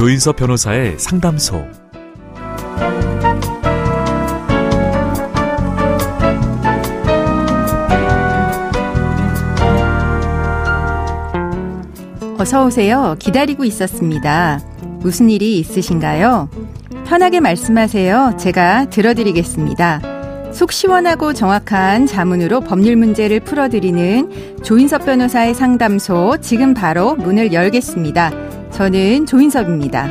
조인섭 변호사의 상담소. 어서 오세요. 기다리고 있었습니다. 무슨 일이 있으신가요? 편하게 말씀하세요. 제가 들어드리겠습니다. 속 시원하고 정확한 자문으로 법률 문제를 풀어드리는 조인섭 변호사의 상담소, 지금 바로 문을 열겠습니다. 저는 조인섭입니다.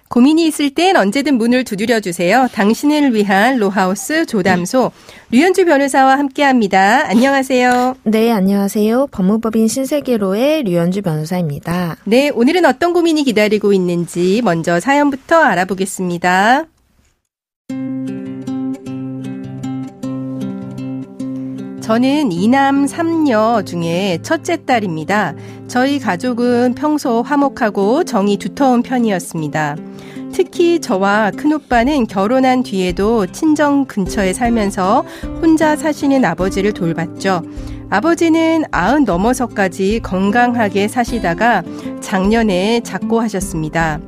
고민이 있을 땐 언제든 문을 두드려주세요. 당신을 위한 로하우스 조담소, 류현주 변호사와 함께합니다. 안녕하세요. 네, 안녕하세요. 법무법인 신세계로의 류현주 변호사입니다. 네, 오늘은 어떤 고민이 기다리고 있는지 먼저 사연부터 알아보겠습니다. 저는 2남 3녀 중에 첫째 딸입니다. 저희 가족은 평소 화목하고 정이 두터운 편이었습니다. 특히 저와 큰오빠는 결혼한 뒤에도 친정 근처에 살면서 혼자 사시는 아버지를 돌봤죠. 아버지는 90 넘어서까지 건강하게 사시다가 작년에 작고하셨습니다.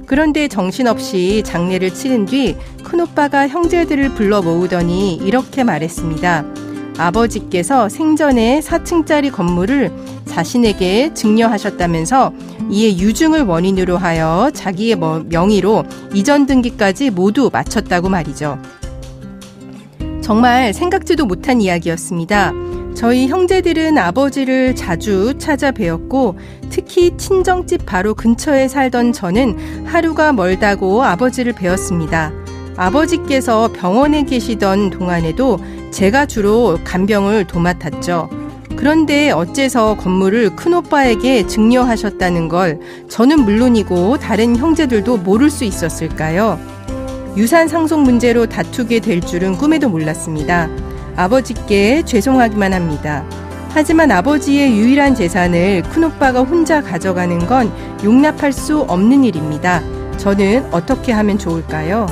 그런데 정신없이 장례를 치른 뒤 큰오빠가 형제들을 불러 모으더니 이렇게 말했습니다. 아버지께서 생전에 4층짜리 건물을 자신에게 증여하셨다면서 이에 유증을 원인으로 하여 자기의 명의로 이전 등기까지 모두 마쳤다고 말이죠. 정말 생각지도 못한 이야기였습니다. 저희 형제들은 아버지를 자주 찾아뵈었고 특히 친정집 바로 근처에 살던 저는 하루가 멀다고 아버지를 뵈었습니다. 아버지께서 병원에 계시던 동안에도 제가 주로 간병을 도맡았죠. 그런데 어째서 건물을 큰오빠에게 증여하셨다는 걸 저는 물론이고 다른 형제들도 모를 수 있었을까요? 유산 상속 문제로 다투게 될 줄은 꿈에도 몰랐습니다. 아버지께 죄송하기만 합니다. 하지만 아버지의 유일한 재산을 큰오빠가 혼자 가져가는 건 용납할 수 없는 일입니다. 저는 어떻게 하면 좋을까요?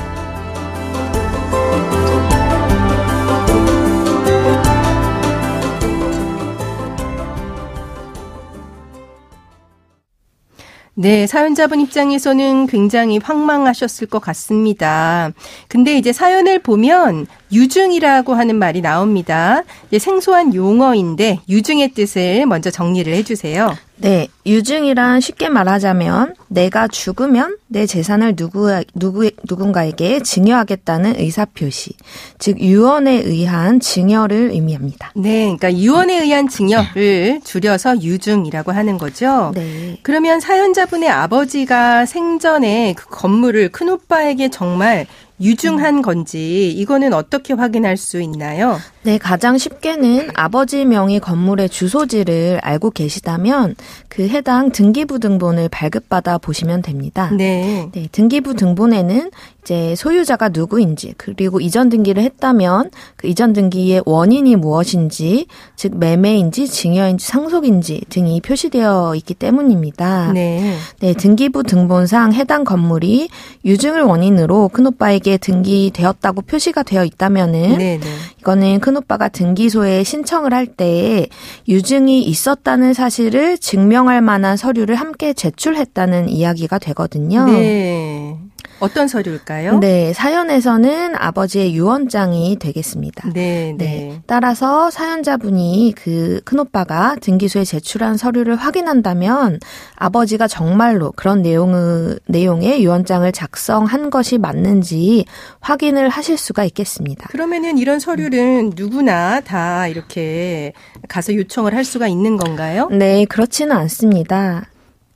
네, 사연자분 입장에서는 굉장히 황망하셨을 것 같습니다. 근데 이제 사연을 보면 유증이라고 하는 말이 나옵니다. 이제 생소한 용어인데 유증의 뜻을 먼저 정리를 해주세요. 네, 유증이란 쉽게 말하자면 내가 죽으면 내 재산을 누군가에게 증여하겠다는 의사표시, 즉 유언에 의한 증여를 의미합니다. 네, 그러니까 유언에 의한 증여를 줄여서 유증이라고 하는 거죠. 네. 그러면 사연자분의 아버지가 생전에 그 건물을 큰오빠에게 정말 유증한 건지 이거는 어떻게 확인할 수 있나요? 네, 가장 쉽게는 아버지 명의 건물의 주소지를 알고 계시다면 그 해당 등기부 등본을 발급받아 보시면 됩니다. 네. 네, 등기부 등본에는 이제 소유자가 누구인지, 그리고 이전 등기를 했다면 그 이전 등기의 원인이 무엇인지, 즉 매매인지 증여인지 상속인지 등이 표시되어 있기 때문입니다. 네. 네, 등기부 등본상 해당 건물이 유증을 원인으로 큰오빠에게 등기되었다고 표시가 되어 있다면은 네. 이거는 큰오빠가 등기소에 신청을 할 때 유증이 있었다는 사실을 증명할 만한 서류를 함께 제출했다는 이야기가 되거든요. 네. 어떤 서류일까요? 네, 사연에서는 아버지의 유언장이 되겠습니다. 네. 따라서 사연자분이 그 큰오빠가 등기소에 제출한 서류를 확인한다면 아버지가 정말로 그런 내용의 유언장을 작성한 것이 맞는지 확인을 하실 수가 있겠습니다. 그러면은 이런 서류는 누구나 다 이렇게 가서 요청을 할 수가 있는 건가요? 네, 그렇지는 않습니다.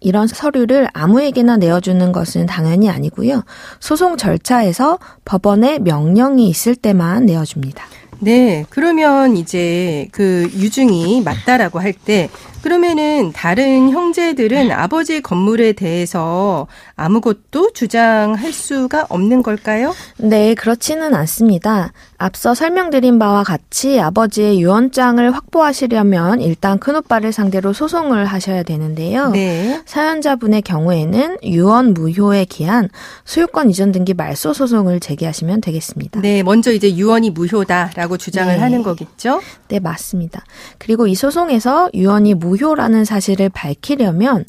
이런 서류를 아무에게나 내어주는 것은 당연히 아니고요. 소송 절차에서 법원의 명령이 있을 때만 내어줍니다. 네, 그러면 이제 그 유증이 맞다라고 할 때 그러면은 다른 형제들은 아버지의 건물에 대해서 아무것도 주장할 수가 없는 걸까요? 네, 그렇지는 않습니다. 앞서 설명드린 바와 같이 아버지의 유언장을 확보하시려면 일단 큰오빠를 상대로 소송을 하셔야 되는데요. 네. 사연자분의 경우에는 유언 무효에 기한 소유권 이전 등기 말소 소송을 제기하시면 되겠습니다. 네, 먼저 이제 유언이 무효다라고 주장을 네. 하는 거겠죠? 네, 맞습니다. 그리고 이 소송에서 유언이 무효라는 사실을 밝히려면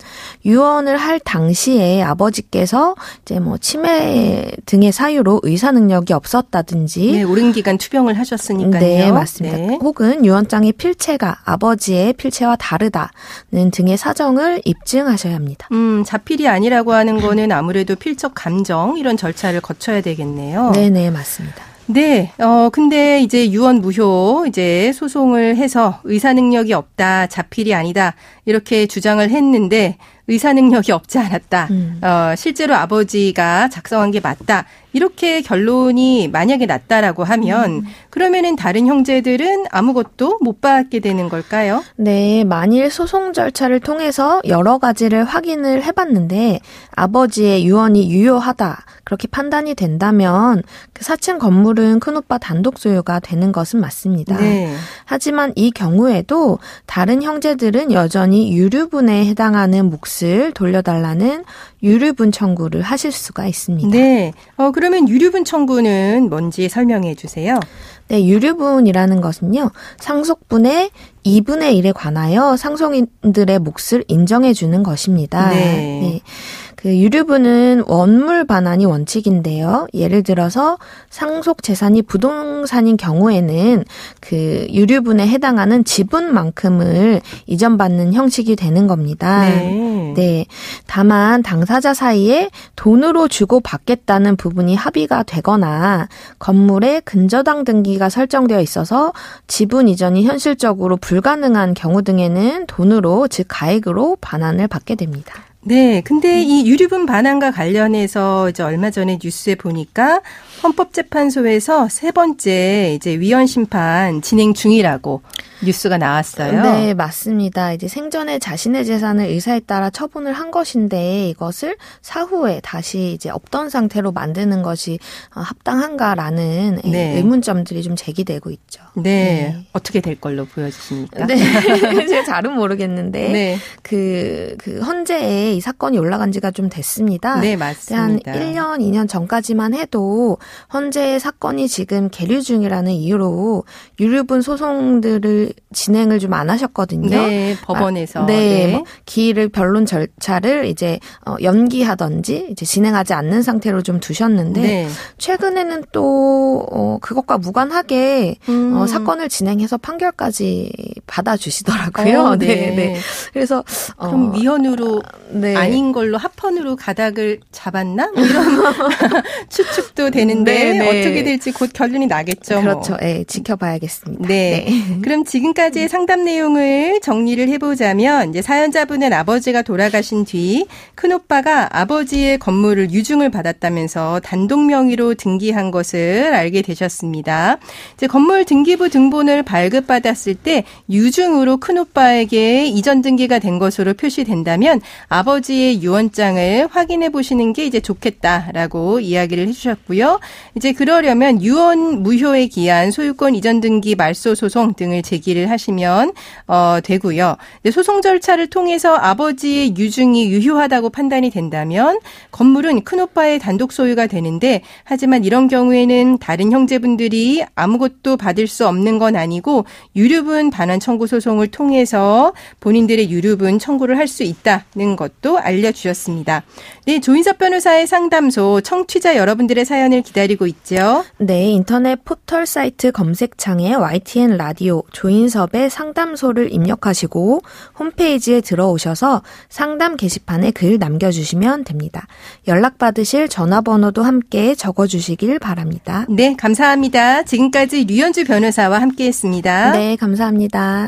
유언을 할 당시에 아버지께서 이제 뭐 치매 등의 사유로 의사 능력이 없었다든지 네, 오랜 기간 투병을 하셨으니까요. 네, 맞습니다. 네. 혹은 유언장의 필체가 아버지의 필체와 다르다는 등의 사정을 입증하셔야 합니다. 자필이 아니라고 하는 거는 아무래도 필적 감정 이런 절차를 거쳐야 되겠네요. 네, 맞습니다. 네, 근데 이제 유언 무효 이제 소송을 해서 의사 능력이 없다, 자필이 아니다 이렇게 주장을 했는데 의사 능력이 없지 않았다. 실제로 아버지가 작성한 게 맞다. 이렇게 결론이 만약에 났다라고 하면 그러면은 다른 형제들은 아무것도 못 받게 되는 걸까요? 네, 만일 소송 절차를 통해서 여러 가지를 확인을 해봤는데 아버지의 유언이 유효하다 그렇게 판단이 된다면 그 4층 건물은 큰오빠 단독 소유가 되는 것은 맞습니다. 네. 하지만 이 경우에도 다른 형제들은 여전히 유류분에 해당하는 몫을 돌려달라는 유류분 청구를 하실 수가 있습니다. 네. 그러면 유류분 청구는 뭔지 설명해 주세요. 네, 유류분이라는 것은요, 상속분의 2분의 1에 관하여 상속인들의 몫을 인정해 주는 것입니다. 네. 그 유류분은 원물 반환이 원칙인데요. 예를 들어서 상속 재산이 부동산인 경우에는 그 유류분에 해당하는 지분만큼을 이전받는 형식이 되는 겁니다. 네. 다만 당사자 사이에 돈으로 주고 받겠다는 부분이 합의가 되거나 건물에 근저당 등기가 설정되어 있어서 지분 이전이 현실적으로 불가능한 경우 등에는 돈으로, 즉 가액으로 반환을 받게 됩니다. 네, 근데 이 유류분 반환과 관련해서 이제 얼마 전에 뉴스에 보니까 헌법재판소에서 3번째 이제 위헌 심판 진행 중이라고 뉴스가 나왔어요. 네, 맞습니다. 이제 생전에 자신의 재산을 의사에 따라 처분을 한 것인데 이것을 사후에 다시 이제 없던 상태로 만드는 것이 합당한가라는 네. 의문점들이 좀 제기되고 있죠. 네. 어떻게 될 걸로 보여지십니까? 네. 제가 잘은 모르겠는데 네. 그 헌재에 이 사건이 올라간 지가 좀 됐습니다. 네, 맞습니다. 한 1년, 2년 전까지만 해도 헌재의 사건이 지금 계류 중이라는 이유로 유류분 소송들을 진행을 좀 안 하셨거든요. 네, 법원에서. 네. 뭐 기일 변론 절차를 이제 연기하든지 이제 진행하지 않는 상태로 좀 두셨는데 네. 최근에는 또 그것과 무관하게 사건을 진행해서 판결까지 받아주시더라고요. 네. 그래서 그럼 위헌으로 네. 아닌 걸로 합헌으로 가닥을 잡았나? 뭐 이런 추측도 되는데 네. 어떻게 될지 곧 결론이 나겠죠. 그렇죠. 뭐. 네, 지켜봐야겠습니다. 네. 그럼 지금까지의 상담 내용을 정리를 해보자면 이제 사연자분은 아버지가 돌아가신 뒤 큰오빠가 아버지의 건물을 유증을 받았다면서 단독 명의로 등기한 것을 알게 되셨습니다. 이제 건물 등기부 등본을 발급받았을 때 유증으로 큰오빠에게 이전 등기가 된 것으로 표시된다면 아버지의 유언장을 확인해 보시는 게 이제 좋겠다라고 이야기를 해주셨고요. 이제 그러려면 유언 무효에 기한 소유권 이전 등기 말소 소송 등을 제기를 하시면 되고요. 소송 절차를 통해서 아버지의 유증이 유효하다고 판단이 된다면 건물은 큰오빠의 단독 소유가 되는데 하지만 이런 경우에는 다른 형제분들이 아무것도 받을 수 없는 건 아니고 유류분 반환 청구 소송을 통해서 본인들의 유류분 청구를 할 수 있다는 것도 알려주셨습니다. 네, 조인섭 변호사의 상담소 청취자 여러분들의 사연을 기다리고 있죠. 네, 인터넷 포털 사이트 검색창에 YTN 라디오 조인섭의 상담소를 입력하시고 홈페이지에 들어오셔서 상담 게시판에 글 남겨주시면 됩니다. 연락받으실 전화번호도 함께 적어주시길 바랍니다. 네, 감사합니다. 지금까지 류현주 변호사와 함께했습니다. 네, 감사합니다.